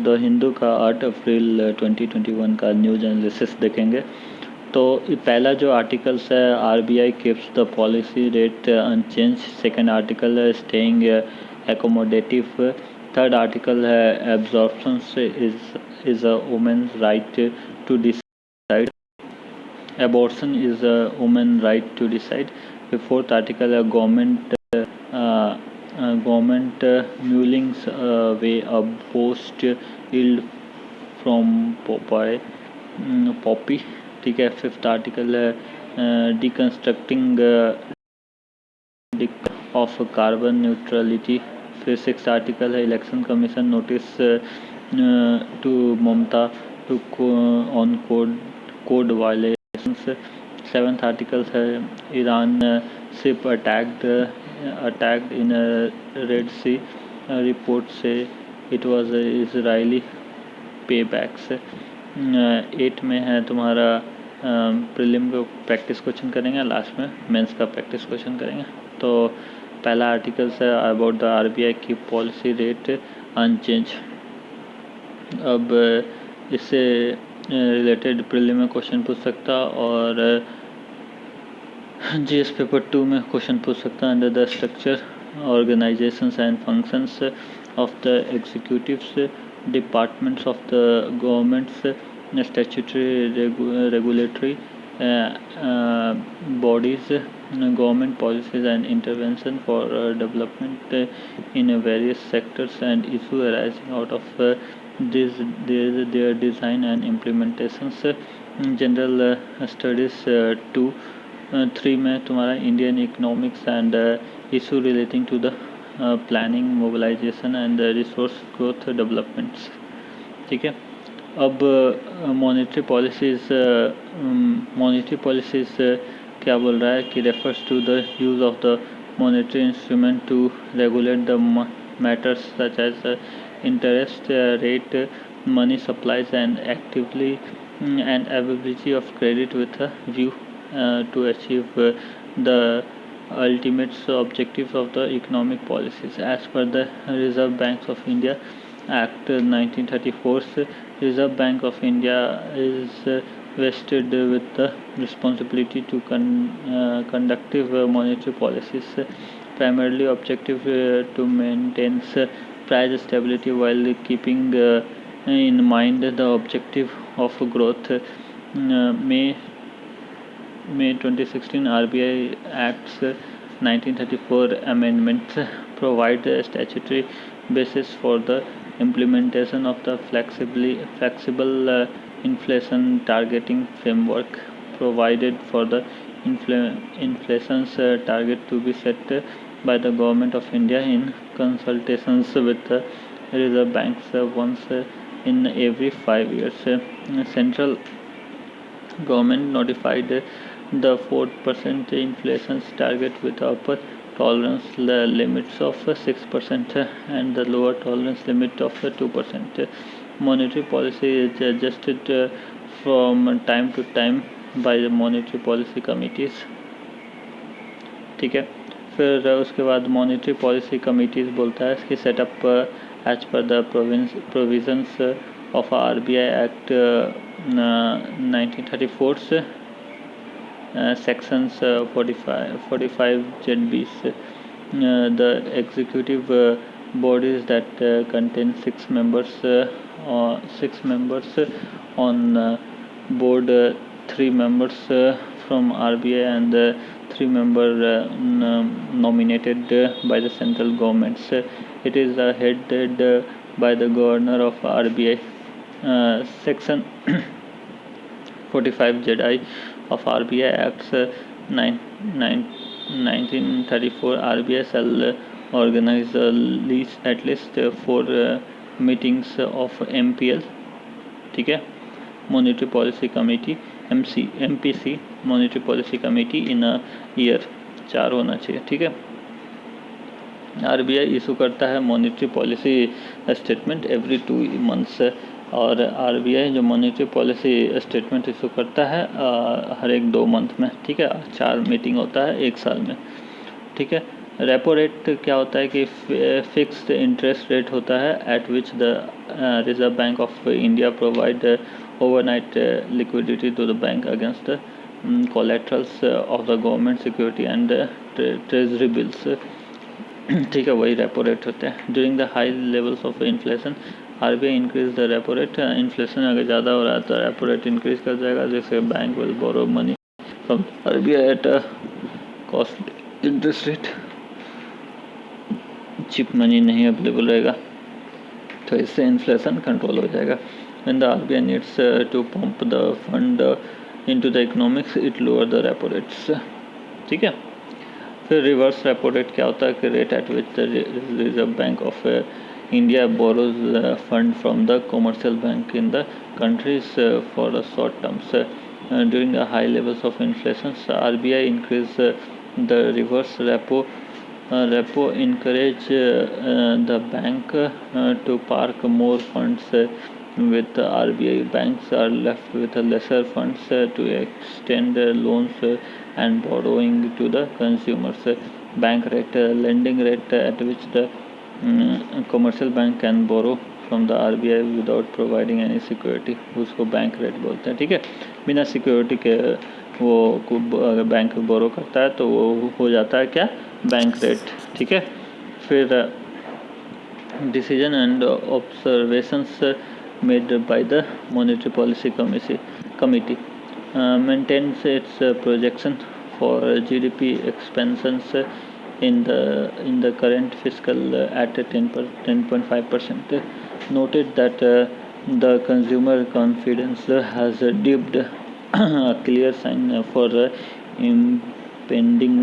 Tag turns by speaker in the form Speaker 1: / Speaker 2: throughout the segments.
Speaker 1: The Hindu का 8 अप्रैल 2021 का news analysis देखेंगे। तो पहला जो आर्टिकल्स है, RBI keeps the policy rate unchanged. Second article है स्टेइंग एकोमोडेटिव। थर्ड आर्टिकल है abortion is a women's right to decide. Abortion is a woman's right to decide. The fourth article, government mulings way a post yield from poppy. ठीक है। Fifth article है deconstructing of carbon neutrality. फिर six article है election commission notice to Mamata too on code violations. Seventh article है Iran ship attacked in Red Sea report से it was Israeli pay backs. Eight में है तुम्हारा prelim का practice question करेंगे, last में मेंस का प्रैक्टिस क्वेश्चन करेंगे। तो पहला आर्टिकल है अबाउट द आरबीआई की पॉलिसी रेट अनचेंज। अब इससे रिलेटेड प्रीलिम में क्वेश्चन पूछ सकता और जीएस पेपर 2 में क्वेश्चन पूछ सकता। Under the structure organisations and functions of the executives departments of the governments statutory regulatory bodies, government policies and intervention for development in various sectors and issue arising out of their design and implementations. General studies 2 3 में तुम्हारा Indian economics and issue relating to the planning mobilisation and resource growth developments. ठीक है। अब monetary policies क्या बोल रहा है कि refers to the use of the monetary instrument to regulate the matters such as interest rate, money supplies and actively and availability of credit with a view to achieve the ultimate objectives of the economic policies. As per the Reserve Bank of India Act 1934, Reserve Bank of India is vested with the responsibility to conduct monetary policies, primarily objective to maintain price stability while keeping in mind the objective of growth. May 2016 RBI Acts 1934 amendments provide a statutory basis for the implementation of the flexible inflation targeting framework, provided for the inflation's target to be set by the Government of India in consultations with the Reserve Banks once in every 5 years. Central government notified the 4% inflation target with upper tolerance limits of 6% and the lower tolerance limit of 2%. Monetary policy is adjusted from time to time by the monetary policy committees. ठीक है। फिर उसके बाद monetary policy committees बोलता है इसकी setup as per the provisions of RBI act 1934 sections 45 ZBs. The executive bodies that contain 6 members on board, 3 members from RBI and 3 members nominated by the central governments. It is headed by the governor of RBI. Section 45 ZI of RBI Acts 1934, RBI shall organize at least 4 meetings of MPL. ठीक है। Monetary policy committee MPC monetary policy committee in a year 4 होना चाहिए। ठीक है। RBI issue करता है monetary policy statement every 2 months और RBI जो मॉनेटरी पॉलिसी स्टेटमेंट इशू करता है हर एक 2 मंथ में। ठीक है। 4 मीटिंग होता है 1 साल में। ठीक है। रेपो रेट क्या होता है कि फिक्स्ड इंटरेस्ट रेट होता है at which the Reserve Bank of India provide overnight liquidity to the bank against collaterals of the government security and treasury bills. ठीक है, वही रेपो रेट होते हैं। During the high levels of inflation RBI increase the repo rate. Inflation अगर ज़्यादा हो रहा है तो रेपो रेट इंक्रीज कर जाएगा, जिससे bank will borrow money from RBI at cost interest rate. Cheap money नहीं अवेलेबल रहेगा, तो इससे इन्फ्लेशन कंट्रोल हो जाएगा। When the RBI needs to pump the fund into the economics it lower the repo rates. ठीक है, फिर reverse repo rate क्या होता है कि rate at which the Reserve Bank of India borrows fund from the commercial bank in the countries for the short terms. During the high levels of inflation RBI increase the reverse repo encourage the bank to park more funds with RBI. Banks are left with lesser funds to extend loans and borrowing to the consumers. Bank rate, lending rate at which the commercial bank can borrow from the RBI without providing any security, उसको bank rate बोलते हैं। ठीक है, बिना security के वो अगर bank बोरो करता है तो वो हो जाता है क्या, बैंक रेट। ठीक है, फिर decision and observations made by the monetary policy committee maintains its projection for GDP expansions in the current fiscal at 10.5%. Noted that the consumer confidence has dipped, a clear sign for impending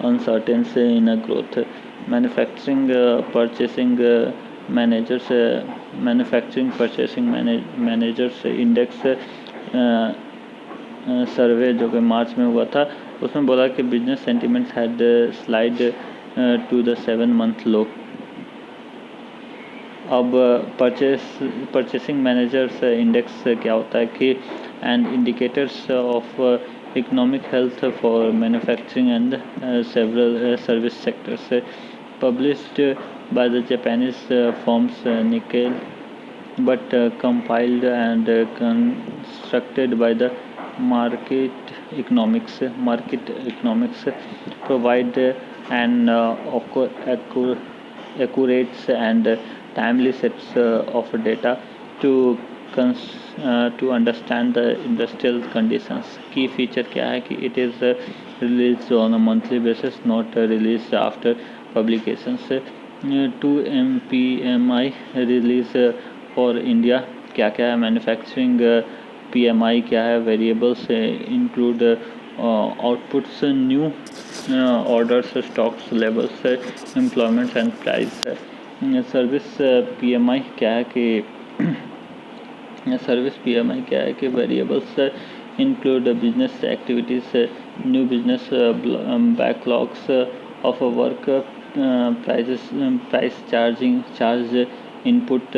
Speaker 1: uncertainty in a growth. Manufacturing purchasing managers index survey जो कि March में हुआ था, उसमें बोला कि business sentiments had slide to the 7-month low. अब purchasing managers index क्या होता है कि and indicators of economic health for manufacturing and several service sectors, published by the Japanese firms Nikkei but compiled and constructed by the market economics, provide an accurate and timely sets of data to to understand the industrial conditions. Key feature क्या है कि it is released on a monthly basis, not released after publications. 2 MPMI release for India क्या क्या है, manufacturing PMI क्या है, variables include outputs, new orders, stocks levels, employment and price. Service PMI क्या है कि variables include business activities, new business backlogs of work, price charge input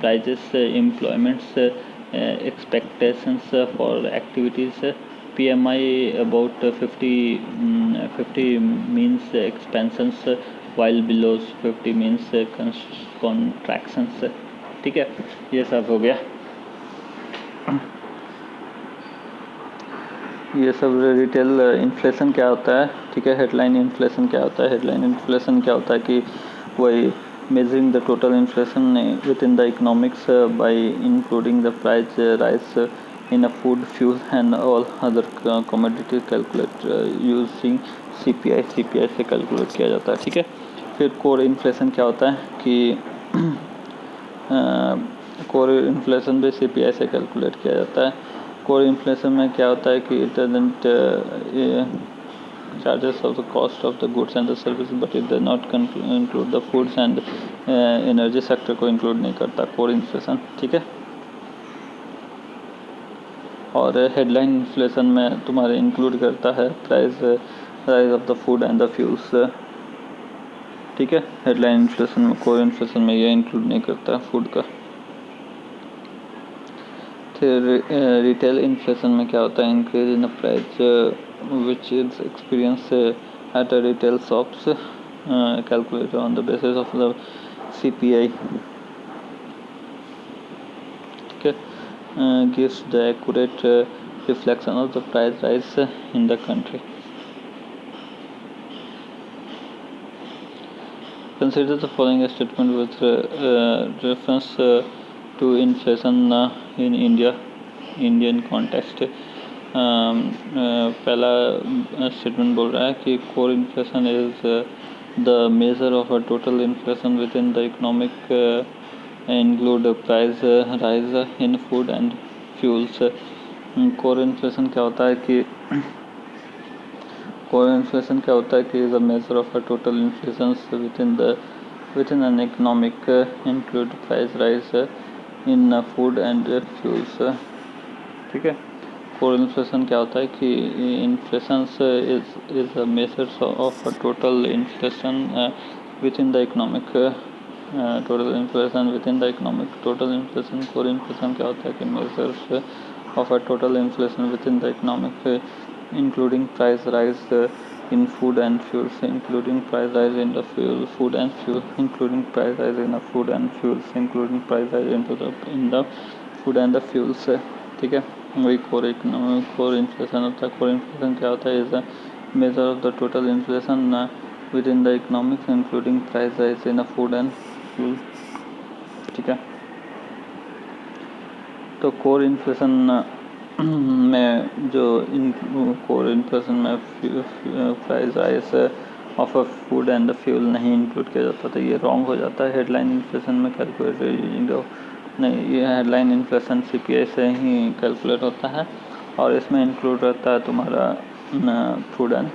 Speaker 1: prices, employments, expectations for activities. PMI about 50 means expansions while below 50 means contractions. ठीक है, ये सब हो गया। ये सब रिटेल इन्फ्लेशन क्या होता है। ठीक है, हेडलाइन इन्फ्लेशन क्या होता है। हेडलाइन इन्फ्लेशन क्या होता है कि वही measuring the total inflation within the economics by including the price rise in a food, fuel and all other commodity, calculate using CPI से कैलकुलेट किया जाता है। ठीक है, फिर कोर इन्फ्लेशन क्या होता है कि कोर इन्फ्लेशन भी CPI से कैलकुलेट किया जाता है। कोर इन्फ्लेशन में क्या होता है कि it doesn't charges of the cost of the goods and the services, but it does not include the foods and energy sector को include नहीं करता कोर इन्फ्लेशन। ठीक है, और हेडलाइन इन्फ्लेशन में तुम्हारे इंक्लूड करता है price rise of the food and the fuels. ठीक है, हेडलाइन इन्फ्लेशन में, कोर इन्फ्लेशन में ये इंक्लूड नहीं करता फूड का। फिर रिटेल इन्फ्लेशन में क्या होता है, increase in the price which is experienced at a retail shops, calculated on the basis of the CPI. Okay, gives the accurate reflection of the price rise in the country. Consider the following statement with reference to inflation in Indian context. पहला statement बोल रहा है कि core inflation is the measure of a total inflation with in the economic include price rise in food and fuels. Core inflation क्या होता है कि is a measure of a total inflation with in an economic include price rise in food and fuels. ठीक है, core inflation क्या होता है कि inflation is a measure of total inflation with in the economic total inflation with in the economic total inflation. Core inflation क्या होता है कि measures of a total inflation with in the economic including price rise in food and fuels, including price rise in the food and fuel, including price rise in the food and fuels, including price rise in the food and the fuels. ठीक है, वही core inflation होता है. Core inflation क्या होता है? Is a measure of the total inflation with in the economics including price rise in the food and fuel. ठीक है, तो कोर इन्फ्लेशन में जो कोर इन्फ्लेशन में price rise of a food and the fuel नहीं include किया जाता, तो ये रॉन्ग हो जाता है. हेडलाइन इन्फ्लेशन में कैलकुलेटेड यूजिंग नहीं, ये हेडलाइन इन्फ्लेशन CPI से ही कैलकुलेट होता है और इसमें इंक्लूड रहता है तुम्हारा फूड एंड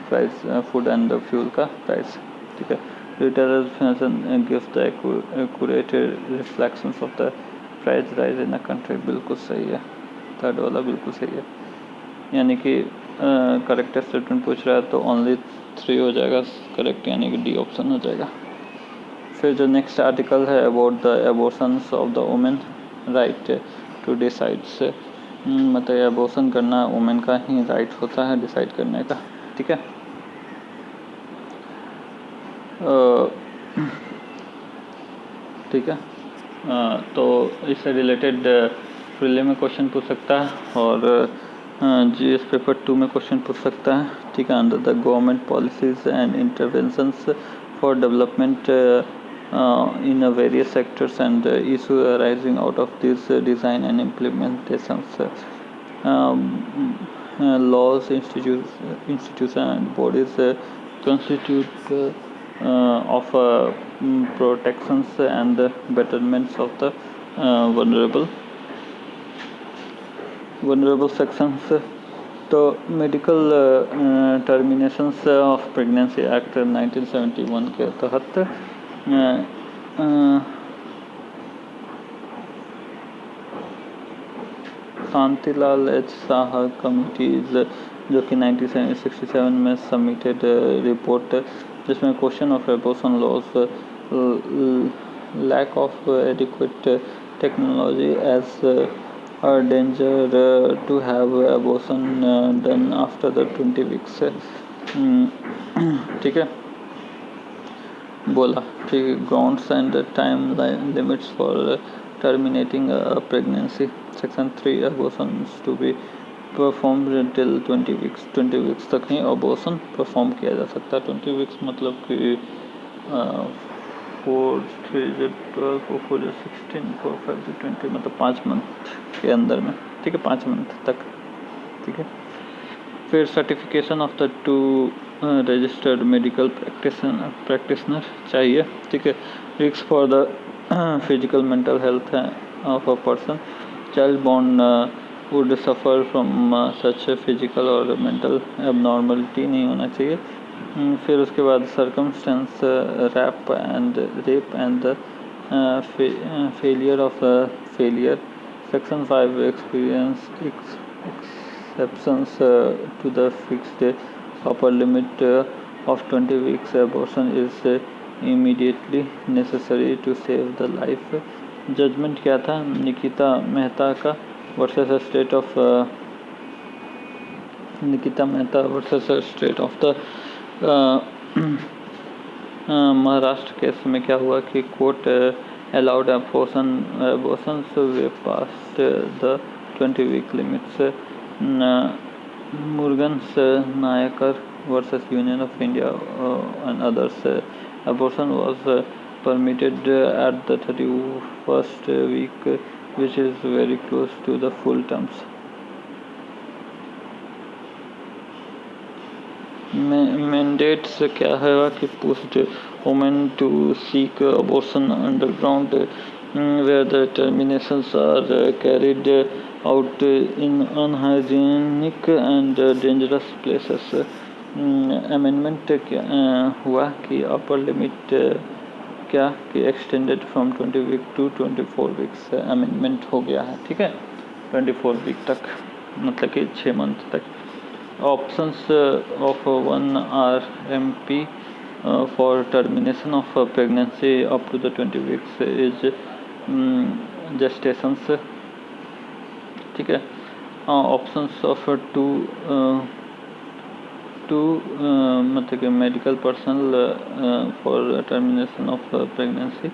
Speaker 1: द फ्यूल का प्राइस. ठीक है, retailer inflation gives the accurate reflections of the price rise in the country. बिल्कुल सही है, थर्ड वाला बिल्कुल सही है. यानी कि करेक्ट स्टेटमेंट पूछ रहा है तो ओनली 3 हो जाएगा करेक्ट, यानी कि डी ऑप्शन हो जाएगा. फिर जो नेक्स्ट आर्टिकल है about the abortions of the women right to decide से, मतलब एबॉर्शन करना वुमेन का ही राइट होता है डिसाइड करने का. ठीक है, ठीक है, तो इससे रिलेटेड प्रीलिम में क्वेश्चन पूछ सकता है और GS पेपर 2 में क्वेश्चन पूछ सकता है. ठीक है, under the government policies and interventions for development in various sectors and issues arising out of this design and implementations. Laws, institutions and bodies constitute of protections and betterments of the vulnerable sections. तो medical terminations of pregnancy act 1971 के तहत Shantilal H Shah committees जो कि 1967 में submitted report जिसमें question of abortion laws, lack of adequate technology as a danger to have abortion done after the 20 weeks. ठीक है, बोला ठीक है. Grounds and time limits for terminating pregnancy. Section 3 abortions to be performed till 20 weeks. 20 weeks तक ही abortion perform किया जा सकता है. 20 weeks मतलब कि 4, 3, 12, 4, 16, 4, 5, 20 मतलब 5 मंथ के अंदर में. ठीक है, 5 मंथ तक. ठीक है, फिर certification of the 2 registered medical practitioner चाहिए. ठीक है, risk for the physical mental health of a person child born would suffer from such physical और मेंटल एबनॉर्मलिटी नहीं होना चाहिए. फिर उसके बाद circumstance rape and the failure of failure. Section 5 experience exceptions to the fixed upper limit of 20 weeks. Abortion is immediately necessary to save the life. Judgement क्या था? निकिता मेहता का versus state of the Maharashtra case में क्या हुआ कि court allowed abortions way past the 20-week limits. Murugan's Nayakar versus Union of India and others, abortion was permitted at the 31st week, which is very close to the full terms. Mandates क्या है कि pushed women to seek abortion underground, where the terminations are carried out in unhygienic and dangerous places. Amendment हुआ कि upper limit क्या कि extended from 20 week to 24 weeks. Amendment हो गया है, ठीक है, 24 week तक, मतलब कि 6 month तक. Options of 1 RMP for termination of pregnancy up to the 20 weeks is gestations, ठीक है. Options of two मतलब कि medical personnel for termination of pregnancy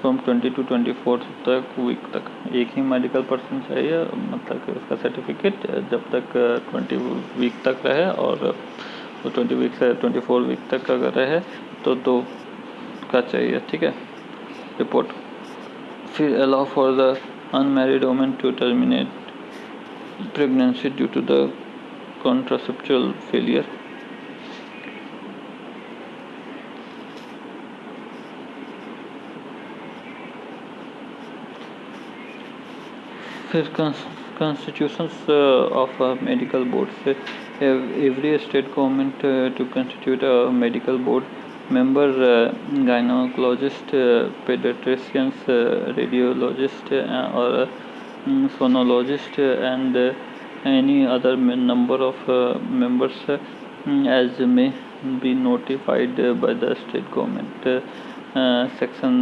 Speaker 1: from 20 to 24 week तक. एक ही मेडिकल पर्सन चाहिए, मतलब कि उसका सर्टिफिकेट जब तक 20 वीक तक रहे, और 20 वीक से 24 वीक तक अगर रहे तो 2 का चाहिए, ठीक है, रिपोर्ट. फिर allow for the unmarried women to terminate pregnancy due to the contraceptual failure. फिर constitutions of medical boards. Every state government to constitute a medical board member, gynecologist, pediatricians, radiologist, or sonologist, and any other number of members as may be notified by the state government. Section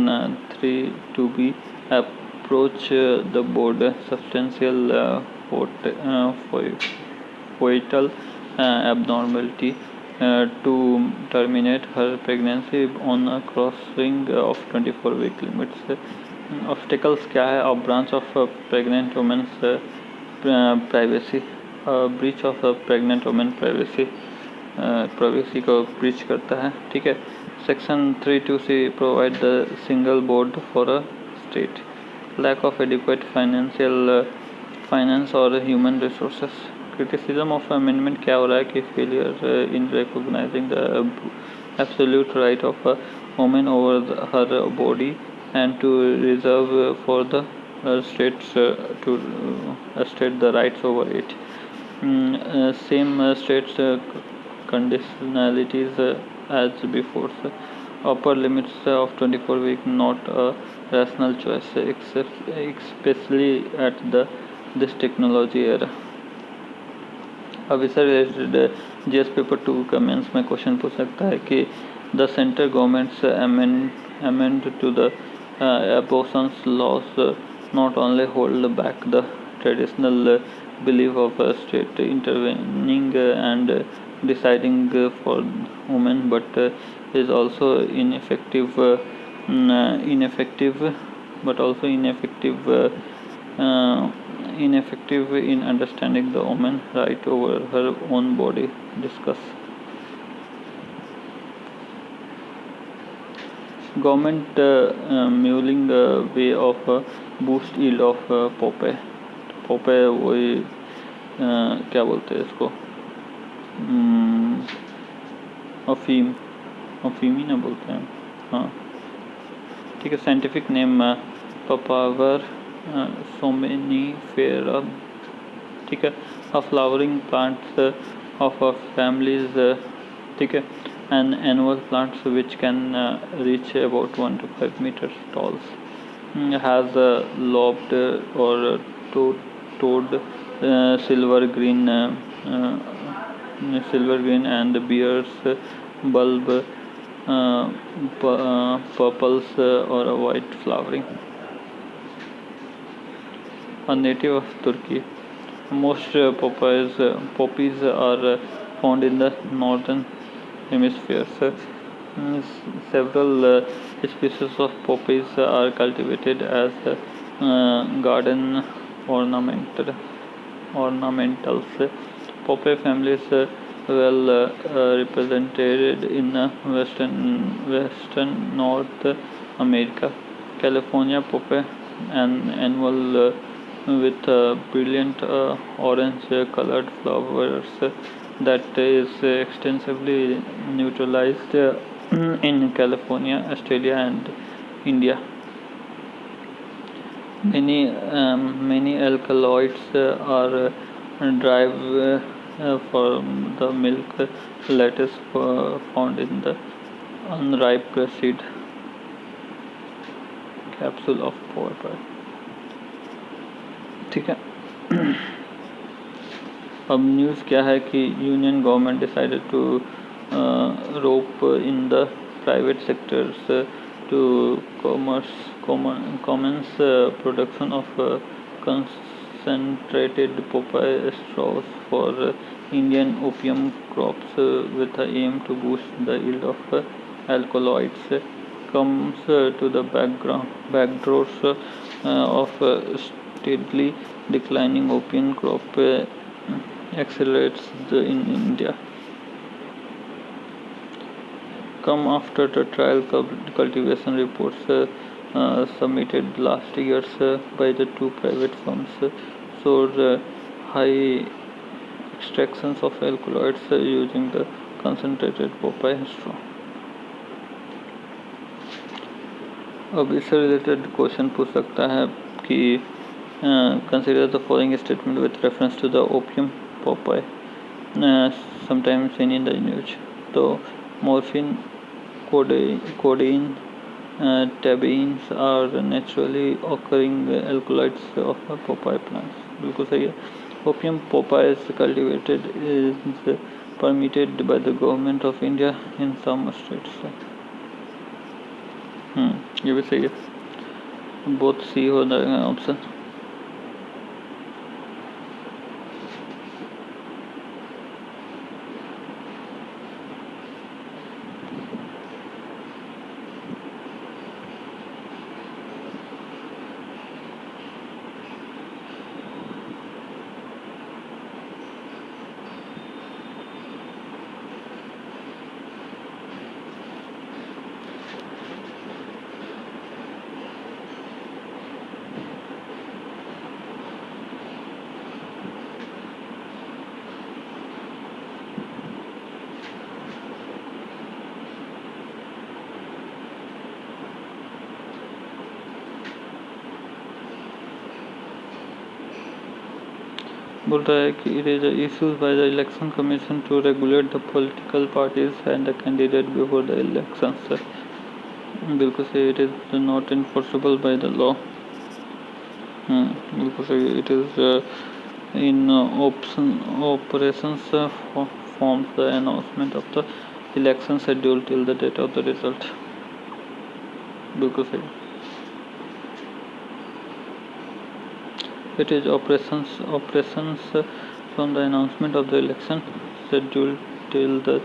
Speaker 1: 3 to be approach the board substantial fetal abnormality to terminate her pregnancy on a crossing of 24 week limits. Obstacles क्या है? A branch of pregnant women's privacy, breach of pregnant women privacy को breach करता है, ठीक है. Section 3(2)(c) provide the single board for a state. Lack of adequate finance or human resources. Criticism of amendment क्या हो रहा है कि failure in recognizing the absolute right of a woman over her body and to reserve for the states to state the rights over it. Same states conditionalities as before. Upper limits of 24 week not a rational choice, especially at this technology era. अब इससे related GS paper 2 का mains में question पूछ सकता है कि the central governments amend to the abortions laws not only hold back the traditional belief of a state intervening and deciding for women, but is also ineffective in understanding the woman right over her own body. Discuss. Government mulling way of boost yield of poppy वही क्या बोलते हैं इसको, अफीम ही ना बोलते हैं, हाँ, ठीक है. साइंटिफिक नेम पापावर सोमेनिफेरम, ठीक है. A flowering plants of families, ठीक है. An annual plants which can reach about 1 to 5 meters tall. Has lobed or toed silver green and bears bulb purples or a white flowering. A native of Turkey. Most poppies are found in the northern hemispheres. Several species of poppies are cultivated as garden ornamentals. Poppy families well represented in western North America. California poppy, an annual with brilliant orange colored flowers that is extensively neutralized in California, Australia, and India. Many alkaloids are derived from the milk lattice found in the unripe seed capsule of poppy. ठीक है. अब news क्या है कि union government decided to rope in the private sectors to commence production of concentrated poppy straws for Indian opium crops with the aim to boost the yield of alkaloids. Comes to the backdrop of steadily declining opium crop accelerates in India. Come after the trial cultivation reports submitted last year by the two private firms showed high extractions of alkaloids using the concentrated poppy straw. अब इससे related question पूछ सकता है कि consider the following statement with reference to the opium poppy sometimes seen in the news. तो morphine, codeine, tabines are naturally occurring alkaloids of poppy plants. बिल्कुल सही है. Opium poppy is cultivated is permitted by the government of India in some states. ये भी सही है. Both सी हो जाएगा ऑप्शन. बोल रहा है कि it is issued by the election commission to regulate the political parties and the candidate before the elections. बिल्कुल सही. It is not enforceable by the law. बिल्कुल सही. It is in operations forms the announcement of the election schedule till the date of the result. बिल्कुल सही. It is operations from the announcement of the election schedule till the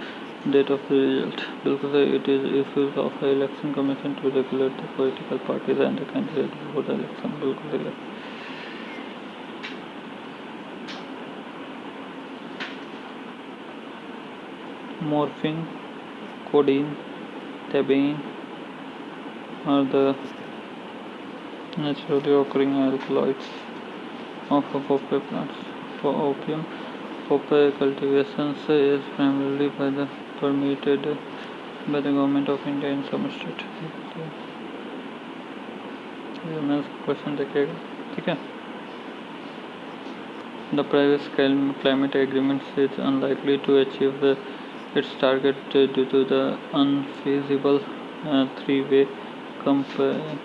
Speaker 1: date of the result. बिल्कुल सही. It is issues of the election commission to regulate the political parties and the candidates before the election. बिल्कुल सही. Morphine, codeine, tabine are the naturally occurring alkaloids of poppy plants. For opium poppy cultivation is primarily permitted by the government of India in some state. ये मैं question देखिएगा. ठीक है. The Paris Climate Agreement is unlikely to achieve its target due to the unfeasible three-way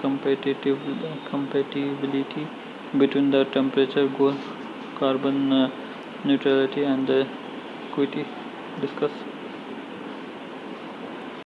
Speaker 1: compatibility between the temperature goal, carbon neutrality, and the equity. Discuss.